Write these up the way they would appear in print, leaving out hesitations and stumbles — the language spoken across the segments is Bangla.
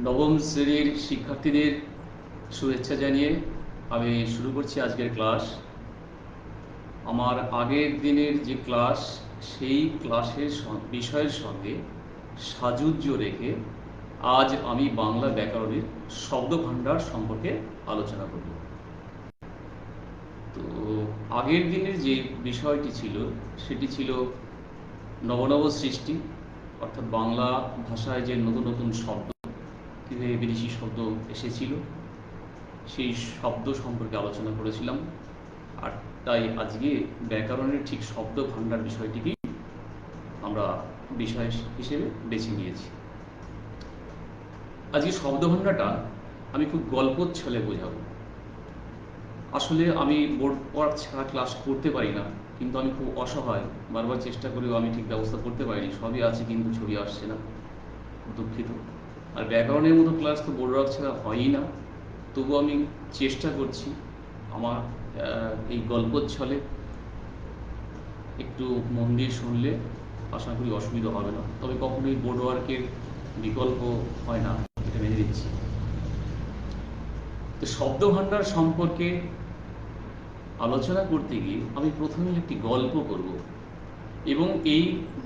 নবম শ্রেণীর শিক্ষার্থীদের শুভেচ্ছা জানিয়ে আমি শুরু করছি আজকের ক্লাস। আমার আগের দিনের যে ক্লাস, সেই ক্লাসের বিষয়ের সঙ্গে সাযুজ্য রেখে আজ আমি বাংলা ব্যাকরণের শব্দভাণ্ডার সম্পর্কে আলোচনা করব। তো আগের দিনের যে বিষয়টি ছিল সেটি ছিল নবনব সৃষ্টি, অর্থাৎ বাংলা ভাষায় যে নতুন নতুন শব্দ, কীভাবে বিদেশি শব্দ এসেছিল সেই শব্দ সম্পর্কে আলোচনা করেছিলাম। আর তাই আজকে ব্যাকরণের ঠিক শব্দ ভাণ্ডার বিষয়টিকেই আমরা বিষয় হিসেবে বেছে নিয়েছি। আজকে শব্দ ভাণ্ডারটা আমি খুব গল্পচ্ছলে বোঝাবো। আসলে আমি বোর্ড ওয়ার্ক ছাড়া ক্লাস করতে পারি না, কিন্তু আমি খুব অসহায়, বারবার চেষ্টা করেও আমি ঠিক ব্যবস্থা করতে পারিনি। সবই আছে কিন্তু ছবি আসছে না, দুঃখিত। আর ব্যাকরণের মতো ক্লাস তো বোর্ড ওয়ার্ক ছাড়া হয়ই না, তবু আমি চেষ্টা করছি আমার এই গল্পচ্ছলে একটু মন দিয়ে শুনলে আশা করি অসুবিধা হবে না। তবে কখনোই বোর্ড ওয়ার্কের বিকল্প হয় না, এটা মেনে দিচ্ছি। তো শব্দভাণ্ডার সম্পর্কে আলোচনা করতে গিয়ে আমি প্রথমে একটি গল্প করব এবং এই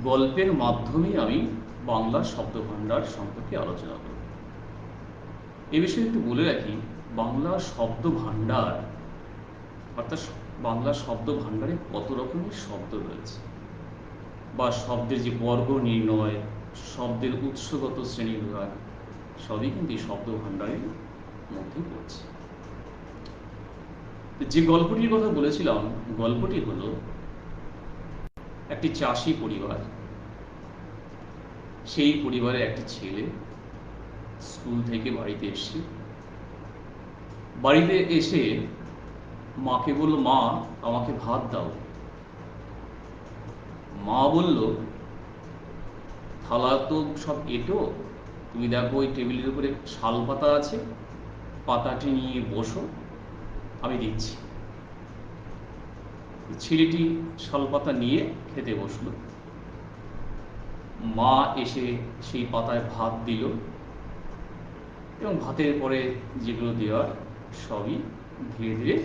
গল্পের মাধ্যমে আমি বাংলা শব্দভাণ্ডার সম্পর্কে আলোচনা করব। এ বিষয়ে একটু বলে রাখি, বাংলা শব্দভাণ্ডার অর্থাৎ বাংলা শব্দভাণ্ডারে কত রকমের শব্দ রয়েছে, বা শব্দের যে বর্গ নির্ণয়, শব্দের উৎসগত শ্রেণীবিভাগ, সবই কিন্তু এই শব্দভাণ্ডারের মধ্যে পড়ছে। যে গল্পটির কথা বলেছিলাম, গল্পটি হলো একটি চাষি পরিবার। সেই পরিবারে একটি ছেলে স্কুল থেকে বাড়িতে এসে মাকে বলল, মা আমাকে ভাত দাও। মা বলল, থালা তো সব এঁটো, তুমি দেখো ওই টেবিলের উপরে শাল পাতা আছে, পাতাটি নিয়ে বসো, আমি দিচ্ছি। ছেলেটি শাল পাতা নিয়ে খেতে বসলো। মা এসে সেই পাতায় ভাত দিল এবং ভাতের পরে যেগুলো দেওয়ার সবই ধীরে ধীরে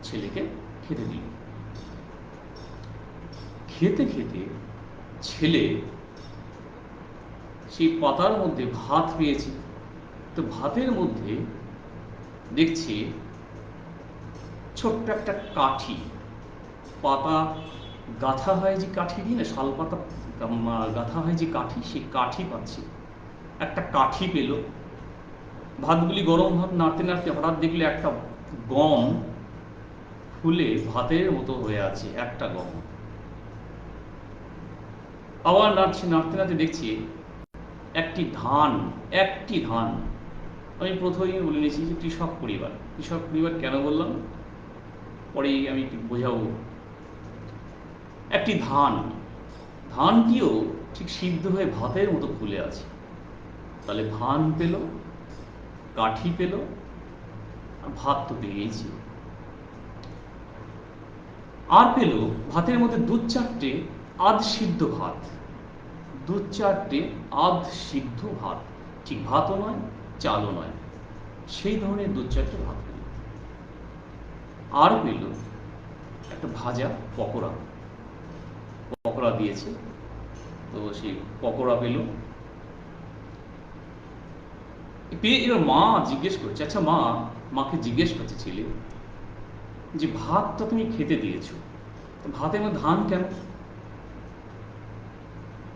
ছেলেকে খেতে দিল। খেতে খেতে ছেলে সেই পাতার মধ্যে ভাত পেয়েছে। তো ভাতের মধ্যে দেখছে ছোট্ট একটা কাঠি, পাতা গাঁথা হয় যে কাঠি দিয়ে না, শাল পাতা গাঁথা হয় যে কাঠি, সেই কাঠি পাচ্ছে। একটা কাঠি পেল। ভাতগুলি গরম ভাত নাড়তে নাড়তে হঠাৎ দেখলে একটা গম ফুলে ভাতের মতো হয়ে আছে, একটা গম। আবার নাড়তে নাড়তে দেখছি একটি ধান। আমি প্রথমেই বলে নিয়েছি যে কৃষক পরিবার। কৃষক পরিবার কেন বললাম পরেই আমি একটু বোঝাবো। একটি ধানটিও ঠিক সিদ্ধ হয়ে ভাতের মতো ফুলে আছে। তাহলে ধান পেল, কাঠি পেল, আর ভাত তো পেয়েছি। আর পেল ভাতের মধ্যে দু চারটে আধ সিদ্ধ ভাত। ঠিক ভাতও নয়, চালও নয়, সেই ধরনের দু চারটে ভাত পেল। আর পেল একটা ভাজা পকোড়া দিয়েছে, তো সেই পকোড়া পেল। পেয়ে এবার মা জিজ্ঞেস করছে, আচ্ছা মাকে জিজ্ঞেস করছে ছেলে, যে ভাতটা তুমি খেতে দিয়েছো, ভাতের মধ্যে ধান কেন?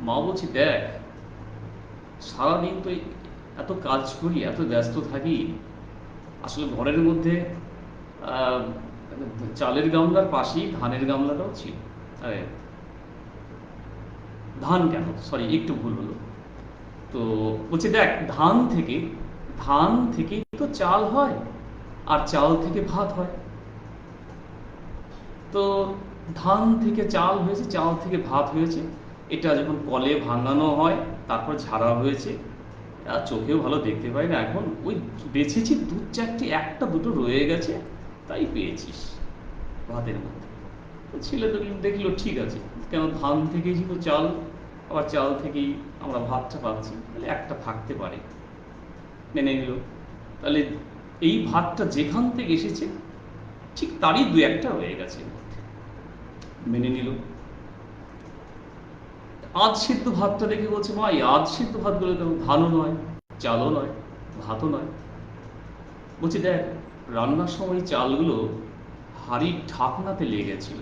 মা বলছে, দেখ সারাদিন তো এত কাজ করি, এত ব্যস্ত থাকি, আসলে ঘরের মধ্যে চালের গামলার পাশেই ধানের গামলাটাও ছিল। আরে ধান কেন, সরি একটু ভুল হলো। তো বলছে, দেখ ধান থেকে তো চাল হয়, আর চাল থেকে ভাত হয়। তো ধান থেকে চাল হয়েছে, চাল থেকে ভাত হয়েছে, এটা যখন কলে ভাঙানো হয় তারপর ঝাড়া হয়েছে, আর চোখেও ভালো দেখতে পাই না এখন, ওই বেছেছি দু চারটি, একটা দুটো রয়ে গেছে, তাই পেয়েছিস ভাতের মধ্যে। ছেলে তো দেখলো ঠিক আছে, কেন ধান থেকেই তো চাল, আবার চাল থেকেই আমরা ভাতটা পাচ্ছি, তাহলে একটা থাকতে পারে, মেনে নিল। তাহলে এই ভাতটা যেখান থেকে এসেছে ঠিক তারই দু একটা হয়ে গেছে, মেনে নিল। আধ সিদ্ধ ভাতটা দেখে বলছে, মা এই আধ সিদ্ধ ভাতগুলো তো ধানও নয়, চালও নয়, ভাতও নয়। বলছি দেখ, রান্নার সময় চালগুলো হাঁড়ির ঢাকনাতে লেগেছিল,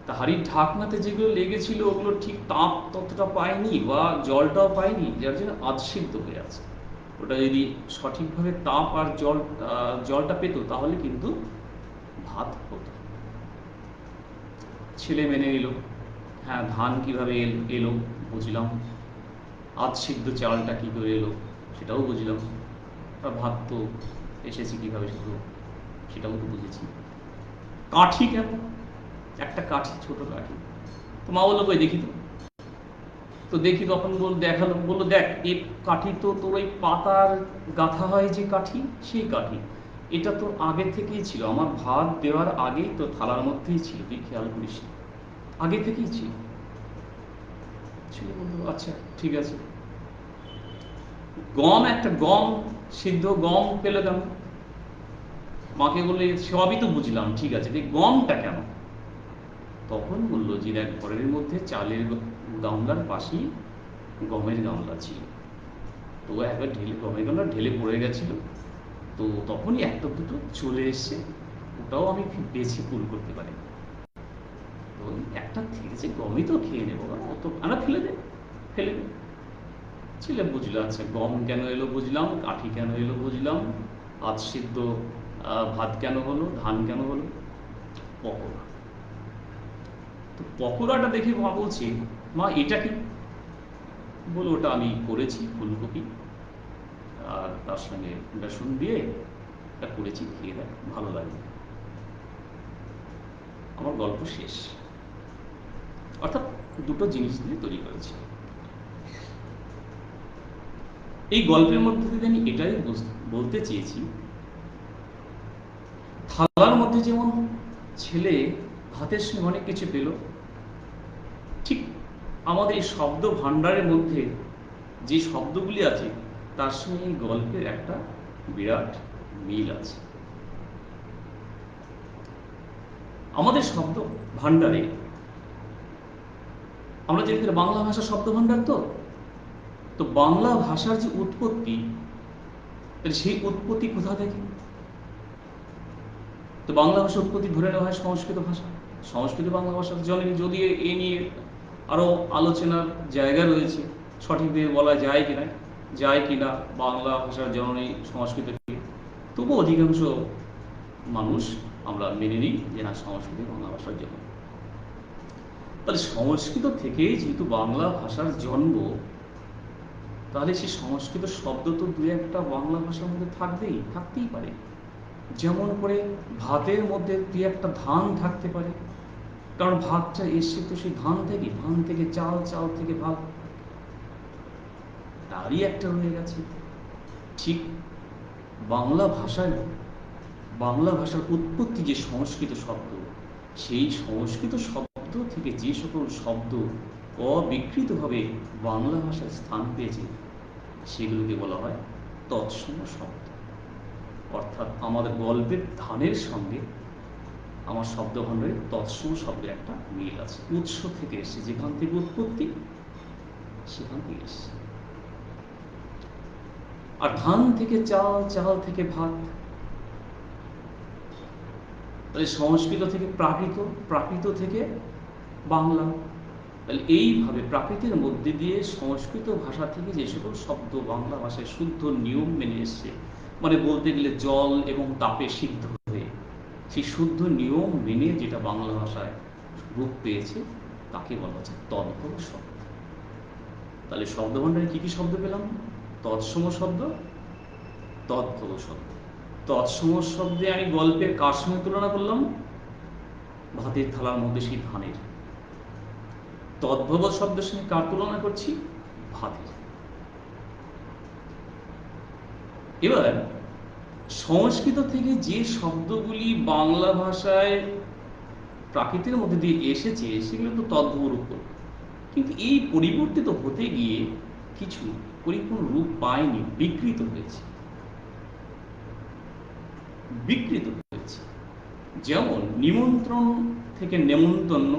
তা হাঁড়ির ঢাকনাতে যেগুলো লেগেছিল ওগুলো ঠিক তাপ ততটা পায়নি বা জলটাও পায়নি, যার জন্য আধ সিদ্ধ হয়ে আছে। ওটা যদি সঠিকভাবে তাপ আর জলটা পেত তাহলে কিন্তু ভাত হতো। ছেলে মেনে নিল, হ্যাঁ ধান কিভাবে এলো বুঝলাম, আধ সিদ্ধ চালটা কী করে এলো সেটাও বুঝলাম, আর ভাত তো এসেছে কীভাবে সেটাও তো বুঝেছি। কাঠি কেন, একটা কাঠি, ছোট কাঠি। তো মা বললো কই দেখি তো। তো দেখি, তখন দেখালো, বললো দেখ এই কাঠি তো তোর ওই পাতার গাঁথা হয় যে কাঠি, সেই কাঠি। এটা তো আগে থেকেই ছিল, আমার ভাত দেওয়ার আগেই তো থালার মধ্যেই ছিল, তুই খেয়াল করিস, আগে থেকেই ছিল। ছেলে বললো আচ্ছা ঠিক আছে। গম সিদ্ধ গম পেলে কেন? মাকে বললে সবই তো বুঝলাম, ঠিক আছে, গমটা কেন? তখন বললো যে দেখ, ঘরের মধ্যে চালের গামলার পাশেই গমের গামলা ছিল, তো একবার গমের গামলা ঢেলে পড়ে গেছিল, তো তখনই একটা দুটো চলে এসছে, ওটাও আমি বেছে পুল করতে পারি, তো একটা থেকেছে, গমই তো খেয়ে নেবো, অত আমরা ফেলে দে। ছেলে বুঝলো, আচ্ছা গম কেন এলো বুঝলাম, কাঠি কেন এলো বুঝলাম, আধ সিদ্ধ ভাত কেন হলো, ধান কেন হলো, পকোড়া। তো পকোড়াটা দেখে মা বলছি, মা এটা কি? বলো ওটা আমি করেছি ফুলকপি আর তার সঙ্গে বেসন দিয়ে এটা করেছি, খেয়ে দেখ ভালো লাগবে। আমার গল্প শেষ। অর্থাৎ দুটো জিনিস দিয়ে তৈরি করেছি। এই গল্পের মধ্যে দিয়ে আমি এটাই বলতে চেয়েছি, থালার মধ্যে যেমন ছেলে ভাতের সঙ্গে অনেক কিছু পেল, ঠিক আমাদের এই শব্দ ভাণ্ডারের মধ্যে যে শব্দগুলি আছে তার সঙ্গে এই গল্পের একটা বিরাট মিল আছে। আমাদের শব্দ ভাণ্ডারে, আমরা যেখানে বাংলা ভাষা শব্দ ভাণ্ডার, তো বাংলা ভাষার যে উৎপত্তি, সেই উৎপত্তি কোথা থেকে? তো বাংলা ভাষার উৎপত্তি ধরে নেওয়া হয় সংস্কৃত ভাষা, সংস্কৃত বাংলা ভাষার জন্য, যদি এ নিয়ে আরো আলোচনার জায়গা রয়েছে, সঠিকভাবে বলা যায় কিনা বাংলা ভাষার জননী সংস্কৃতকে, তবু অধিকাংশ মানুষ আমরা মেনে নিই যে না, সংস্কৃত বাংলা ভাষার জন্য। তাহলে সংস্কৃত থেকেই যেহেতু বাংলা ভাষার জন্ম, তাহলে সেই সংস্কৃত শব্দ তো দু একটা বাংলা ভাষার মধ্যে থাকতেই পারে। যেমন করে ভাতের মধ্যে দু একটা ধান থাকতে পারে, কারণ ভাতটা এসছে তো সেই ধান থেকে চাল, চাল থেকে ভাত, তারই একটা হয়ে গেছে। ঠিক বাংলা ভাষার উৎপত্তি যে সংস্কৃত শব্দ, সেই সংস্কৃত শব্দ থেকে যে সকল শব্দ অবিকৃতভাবে বাংলা ভাষায় স্থান পেয়েছে, সেগুলোকে বলা হয় তৎসম শব্দ। অর্থাৎ আমাদের গল্পের ধানের সঙ্গে আমার শব্দ ভাণ্ডারে তৎসম শব্দের একটা মিল আছে, উৎস থেকে এসছে, যেখান থেকে উৎপত্তি সেখান থেকে এসছে। আর ধান থেকে চাল, চাল থেকে ভাত, তাহলে সংস্কৃত থেকে প্রাকৃত, প্রাকৃত থেকে বাংলা। তাহলে এইভাবে প্রাকৃতের মধ্যে দিয়ে সংস্কৃত ভাষা থেকে যে সকল শব্দ বাংলা ভাষায় শুদ্ধ নিয়ম মেনে এসছে, মানে বলতে গেলে জল এবং তাপে সিদ্ধ হয়ে সেই শুদ্ধ নিয়ম মেনে যেটা বাংলা ভাষায় রূপ পেয়েছে, তাকে বলা হচ্ছে তদ্ভব শব্দ। তাহলে শব্দভাণ্ডারে কি কি শব্দ পেলাম? তৎসম শব্দ, তদ্ভব শব্দ। তৎসম শব্দে আমি গল্পের কার সঙ্গে তুলনা করলাম? ভাতের থালার মধ্যে সেই ধানের। তদ্ভব শব্দের সঙ্গে কার তুলনা করছি? ভাতের। এবার সংস্কৃত থেকে যে শব্দগুলি বাংলা ভাষায় প্রাকৃতের মধ্যে দিয়ে এসেছে, সেগুলো তো তদ্ভব রূপ। কিন্তু এই পরিবর্তিত হতে গিয়ে কিছু পরিপূর্ণ রূপ পায়নি, বিকৃত হয়েছে। যেমন নিমন্ত্রণ থেকে নেমন্তন্ন,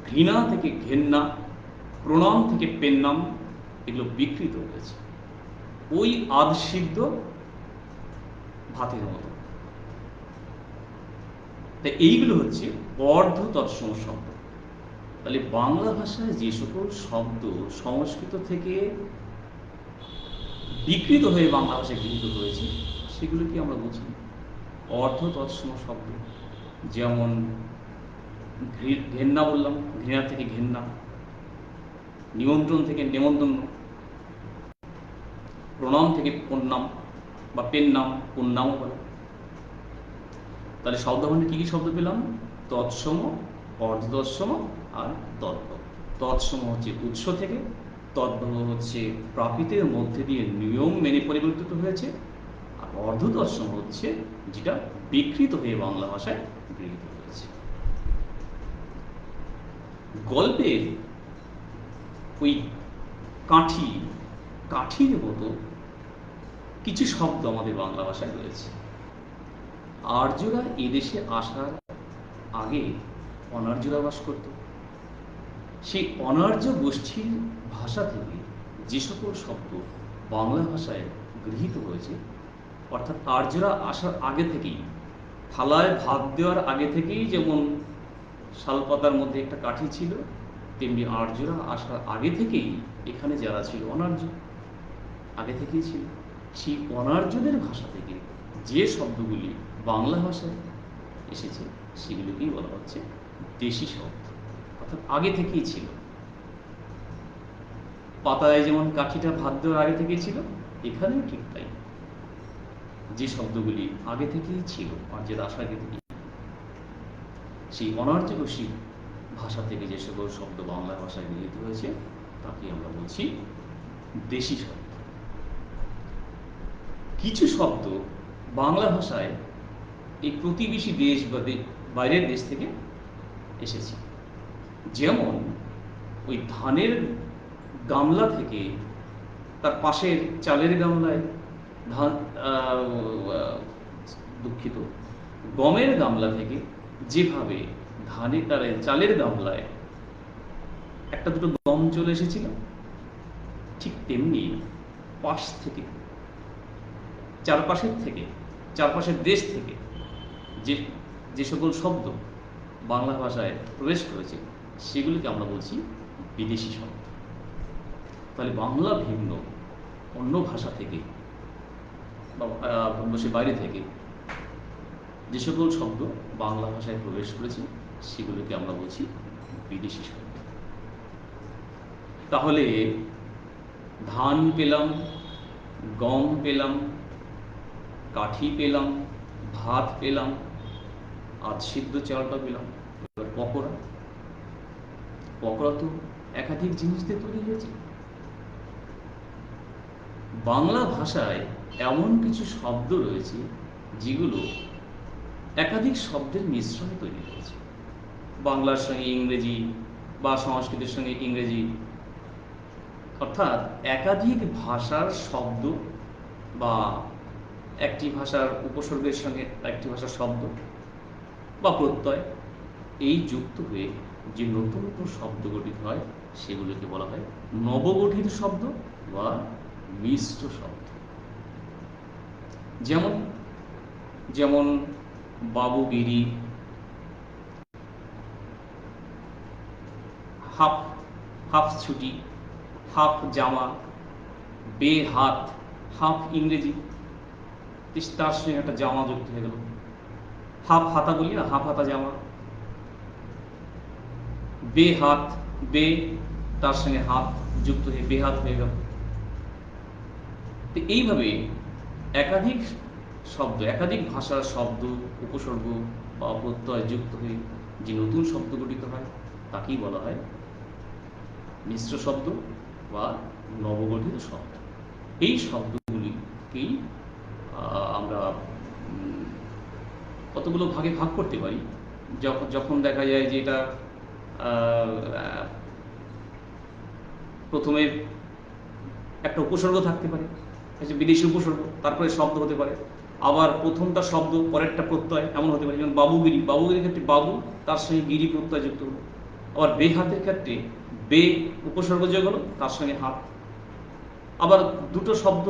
ঘৃণা থেকে ঘেন্না, প্রণাম থেকে পেন্নাম, এগুলো বিকৃত হয়েছে ওই আধসিদ্ধ ভাতের মতো। তাই এইগুলো হচ্ছে অর্ধ তৎসম শব্দ। তাহলে বাংলা ভাষায় যে সকল শব্দ সংস্কৃত থেকে বিকৃত হয়ে বাংলা ভাষায় গৃহীত হয়েছে সেগুলোকে আমরা বুঝি অর্ধ তৎসম শব্দ। যেমন ঘেন্না বললাম, ঘৃণা থেকে ঘেন্না, নিমন্ত্রণ থেকে নেমন্তন্ন, প্রণাম থেকে প্রণাম বা পেন্নাম, পুণ্যামও বলে। তাহলে শব্দভাণ্ডে কি কি শব্দ পেলাম? তৎসম, অর্ধতৎসম আর তদ্ভব। তৎসম হচ্ছে উৎস থেকে, তদ্ভব হচ্ছে প্রাকৃতের মধ্যে দিয়ে নিয়ম মেনে পরিবর্তিত হয়েছে, আর অর্ধতৎসম হচ্ছে যেটা বিকৃত হয়ে বাংলা ভাষায় গৃহীত হয়েছে। গল্পের ওই কাঠির মতো কিছু শব্দ আমাদের বাংলা ভাষায় রয়েছে। আর্যরা এদেশে আসার আগে অনার্যরা বাস করত। সেই অনার্য গোষ্ঠীর ভাষা থেকে যে সকল শব্দ বাংলা ভাষায় গৃহীত হয়েছে, অর্থাৎ আর্যরা আসার আগে থেকেই, থালায় ভাত দেওয়ার আগে থেকেই যেমন শালপাতার মধ্যে একটা কাঠি ছিল, তেমনি আর্যরা আসার আগে থেকেই এখানে যারা ছিল অনার্য আগে থেকেই ছিল। সেই অনার্যদের ভাষা থেকে যে শব্দগুলি বাংলা ভাষায় এসেছে সেগুলোকেই বলা হচ্ছে দেশি শব্দ, অর্থাৎ আগে থেকেই ছিল। পাতায় যেমন কাঠিটা ভাত দেওয়ার আগে থেকেই ছিল, এখানেও ঠিক তাই। যে শব্দগুলি আগে থেকেই ছিল, আর্যের আসার আগে থেকেই, সেই অনার্য গোষ্ঠীর ভাষা থেকে যে সকল শব্দ বাংলা ভাষায় গৃহীত হয়েছে তাকে আমরা বলছি দেশি শব্দ। কিছু শব্দ বাংলা ভাষায় এই প্রতিবেশী দেশ বা বাইরের দেশ থেকে এসেছে। যেমন ওই ধানের গামলা থেকে তার পাশের চালের গামলায় ধান, দুঃখিত, গমের গামলা থেকে যেভাবে চালের গামলায় একটা দুটো গম চলে এসেছিল, ঠিক তেমনি পাশ থেকে, চারপাশের দেশ থেকে যে সকল শব্দ বাংলা ভাষায় প্রবেশ করেছে সেগুলিকে আমরা বলছি বিদেশি শব্দ। তাহলে বাংলা ভিন্ন অন্য ভাষা থেকে বা সে বাইরে থেকে যে সকল শব্দ বাংলা ভাষায় প্রবেশ করেছে সেগুলোকে আমরা বলছি বিদেশি শব্দ। তাহলে ধান পেলাম, গম পেলাম, কাঠি পেলাম, ভাত পেলাম, আজ সিদ্ধ চালটা পেলাম। এবার পকোড়া তো একাধিক জিনিস দিয়ে তৈরি হয়েছে। বাংলা ভাষায় এমন কিছু শব্দ রয়েছে যেগুলো একাধিক শব্দের মিশ্রণে তৈরি হয়েছে। বাংলার সঙ্গে ইংরেজি বা সংস্কৃতের সঙ্গে ইংরেজি, অর্থাৎ একাধিক ভাষার শব্দ বা একটি ভাষার উপসর্গের সঙ্গে একটি ভাষার শব্দ বা প্রত্যয় এই যুক্ত হয়ে যে নতুন নতুন শব্দ গঠিত হয় সেগুলোকে বলা হয় নবগঠিত শব্দ বা মিশ্র শব্দ। যেমন বাবুগিরি, হাফ ছুটি, হাফ জামা, বেহাত, হাফ ইংরেজি, তার সঙ্গে একটা জামা যুক্ত হয়ে গেল। হাফ হাতা বলি না, হাফ হাতা জামা। বেহাত, বে তার সঙ্গে হাত যুক্ত হয়ে বেহাত হয়ে গেল। এইভাবে একাধিক শব্দ, একাধিক ভাষার শব্দ, উপসর্গ বা প্রত্যয় যুক্ত হয়ে যে নতুন শব্দ গঠিত হয় তাকেই বলা হয় মিশ্র শব্দ বা নবগঠিত শব্দ। এই শব্দগুলিকেই আমরা কতগুলো ভাগে ভাগ করতে পারি। যখন দেখা যায় যে এটা আহ, প্রথমে একটা উপসর্গ থাকতে পারে, বিদেশি উপসর্গ, তারপরে শব্দ হতে পারে। আবার প্রথমটা শব্দ, পরেরটা প্রত্যয়, এমন হতে পারে। যেমন বাবুগিরি, বাবুগিরির ক্ষেত্রে বাবু, তার সঙ্গে গিরি প্রত্যয় যুক্ত হলো। আবার বে হাতের ক্ষেত্রে বে উপসর্গ যোগ হলো, তার সঙ্গে হাত। আবার দুটো শব্দ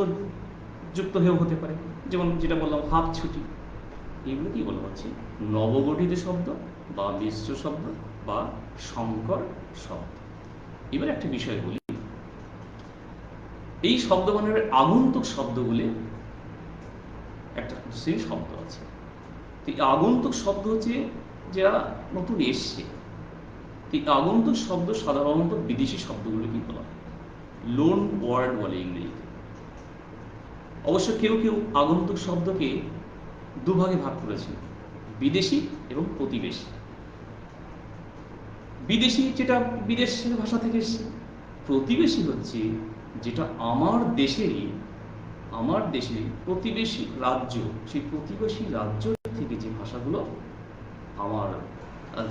যুক্ত হয়েও হতে পারে, যেমন যেটা বললাম হাফ ছুটি। এগুলো কি বলা হচ্ছে? নবগঠিত শব্দ বা মিশ্র শব্দ বা সংকর শব্দ। এবার একটা বিষয় বলি, এই শব্দগণের আগন্তুক শব্দগুলি একটা সেই শব্দ আছে। তো এই আগন্তুক শব্দ হচ্ছে যারা নতুন এসছে। এই আগন্তুক শব্দ সাধারণত বিদেশি শব্দগুলোকেই বলা হয়, লোন ওয়ার্ড বলে ইংরেজিতে। অবশ্য কেউ কেউ আগন্তুক শব্দকে দুভাগে ভাগ করেছে, বিদেশি এবং প্রতিবেশী। বিদেশি যেটা বিদেশের ভাষা থেকে এসছে, প্রতিবেশী হচ্ছে যেটা আমার দেশেরই প্রতিবেশী রাজ্য, সেই প্রতিবেশী রাজ্য থেকে যে ভাষাগুলো আমার,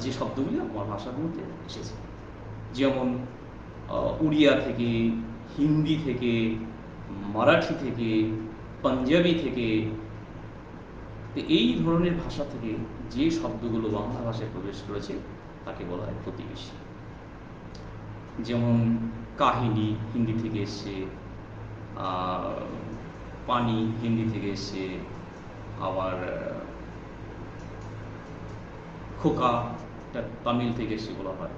যে শব্দগুলি আমার ভাষার মধ্যে এসেছে। যেমন উড়িয়া থেকে, হিন্দি থেকে, মারাঠি থেকে, পাঞ্জাবি থেকে, এই ধরনের ভাষা থেকে যে শব্দগুলো বাংলা ভাষায় প্রবেশ করেছে তাকে বলা হয় প্রতিবেশী। যেমন কাহিনী হিন্দি থেকে এসছে, পানি হিন্দি থেকে এসছে, আবার খোকা তামিল থেকে এসে বলা হয়।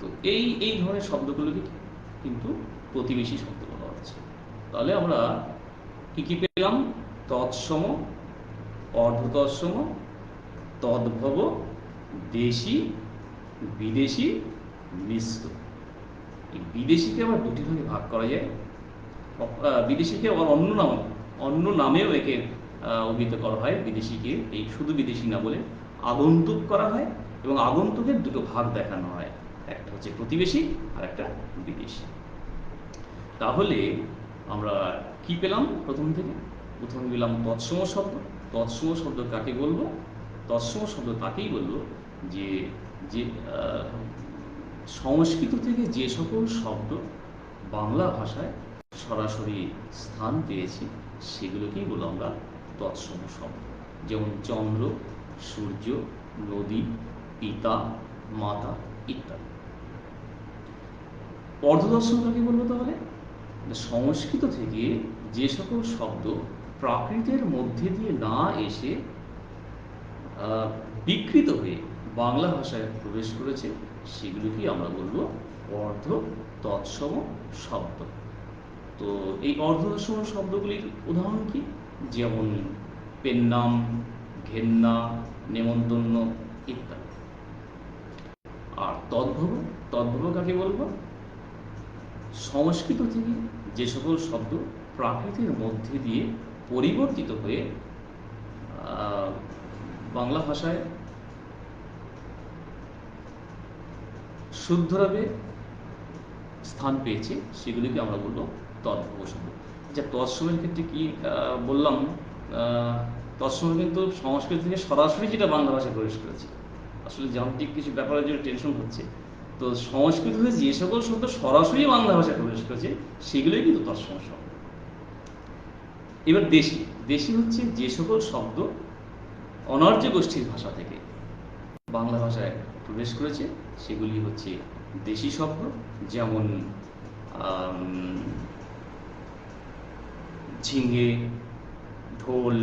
তো এই ধরনের শব্দগুলোকে কিন্তু প্রতিবেশী শব্দ বলা হচ্ছে। তাহলে আমরা কি পেলাম? তৎসম, অর্ধতৎসম, তদ্ভব, দেশি, বিদেশি, মিশ্র। এই বিদেশিকে আবার দুটি ভাগে ভাগ করা যায়। বিদেশিকে আবার অন্য নামেও একে অভিহিত করা হয়। বিদেশিকে এই শুধু বিদেশি না বলে আগন্তুক করা হয়, এবং আগন্তুকের দুটো ভাগ দেখানো হয়, একটা হচ্ছে প্রতিবেশী আর একটা বিদেশি। তাহলে আমরা কি পেলাম? প্রথমে পেলাম তৎসম শব্দ। তৎসম শব্দ কাকে বলবো? তৎসম শব্দ তাকেই বলবো যে যে সংস্কৃত থেকে যে সকল শব্দ বাংলা ভাষায় সরাসরি স্থান পেয়েছে সেগুলোকেই বলবো আমরা তৎসম শব্দ। যেমন চন্দ্র, সূর্য, নদী, পিতা, মাতা ইত্যাদি। অর্ধতৎসম কাকে বলবো তাহলে? সংস্কৃত থেকে যে সকল শব্দ প্রাকৃতের মধ্যে দিয়ে না এসে বিকৃত হয়ে বাংলা ভাষায় প্রবেশ করেছে সেগুলোকেই আমরা বলবো অর্ধ তৎসম শব্দ। তো এই অর্ধ তৎসম শব্দগুলির উদাহরণ কি? যেমন পেন্নাম, ঘেন্না, নেমন্তন্ন ইত্যাদি। আর তদ্ভব কাকে বলবো? সংস্কৃত থেকে যে সকল শব্দ প্রাকৃতের মধ্যে দিয়ে পরিবর্তিত হয়ে বাংলা ভাষায় শুদ্ধভাবে স্থান পেয়েছে সেগুলিকে আমরা বলবো তদ্ভব শব্দ। যা তৎসমের ক্ষেত্রে কি বললাম? তৎসম কিন্তু সংস্কৃত থেকে সরাসরি যেটা বাংলা ভাষায় প্রবেশ করেছে। আসলে যান্ত্রিক কিছু ব্যাপারের জন্য টেনশন হচ্ছে। তো সংস্কৃত থেকে যে সকল শব্দ সরাসরি বাংলা ভাষায় প্রবেশ করেছে সেগুলোই কিন্তু তৎসম শব্দ। এবার দেশি হচ্ছে যে সকল শব্দ অনার্য গোষ্ঠীর ভাষা থেকে বাংলা ভাষায় প্রবেশ করেছে সেগুলি হচ্ছে দেশি শব্দ। যেমন ঝিঙে, ঢোল,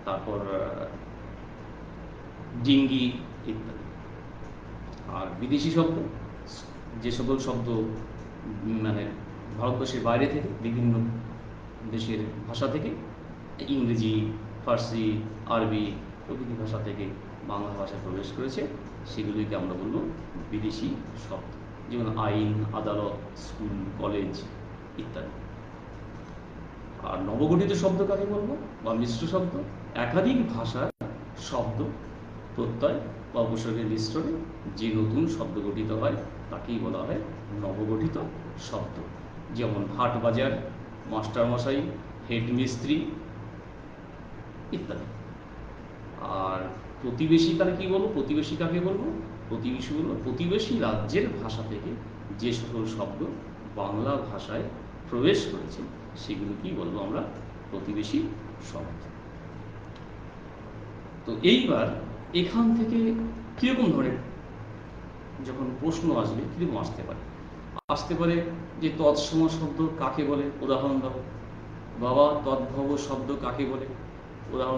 তারপর ডিঙ্গি ইত্যাদি। আর বিদেশি শব্দ যে সকল শব্দ মানে ভারতবর্ষের বাইরে থেকে বিভিন্ন দেশের ভাষা থেকে, ইংরেজি, ফার্সি, আরবি প্রভৃতি ভাষা থেকে বাংলা ভাষায় প্রবেশ করেছে সেগুলিকে আমরা বলবো বিদেশি শব্দ। যেমন আইন, আদালত, স্কুল, কলেজ ইত্যাদি। আর নবগঠিত শব্দ কাকে বলবো বা মিশ্র শব্দ? একাধিক ভাষার শব্দ প্রত্যয় বা উপসর্গের মিশ্রণে যে নতুন শব্দ গঠিত হয় তাকেই বলা হয় নবগঠিত শব্দ। যেমন হাট বাজার, মাস্টারমশাই, হেডমিস্ত্রি ইত্যাদি। আর প্রতিবেশী কাকে কি বলবো? প্রতিবেশী কাকে বলবো? প্রতিবেশী রাজ্যের ভাষা থেকে যে সকল শব্দ বাংলা ভাষায় প্রবেশ করেছে সেগুলো কি বলবো আমরা প্রতিবেশী শব্দ। তো এইবার এখান থেকে কিরকম ধরনের যখন প্রশ্ন আসবে কিরকম আসতে পারে যে তৎসম শব্দ কাকে বলে, উদাহরণ দাও। বাবা তদ্ভব শব্দ কাকে বলে, উদাহরণ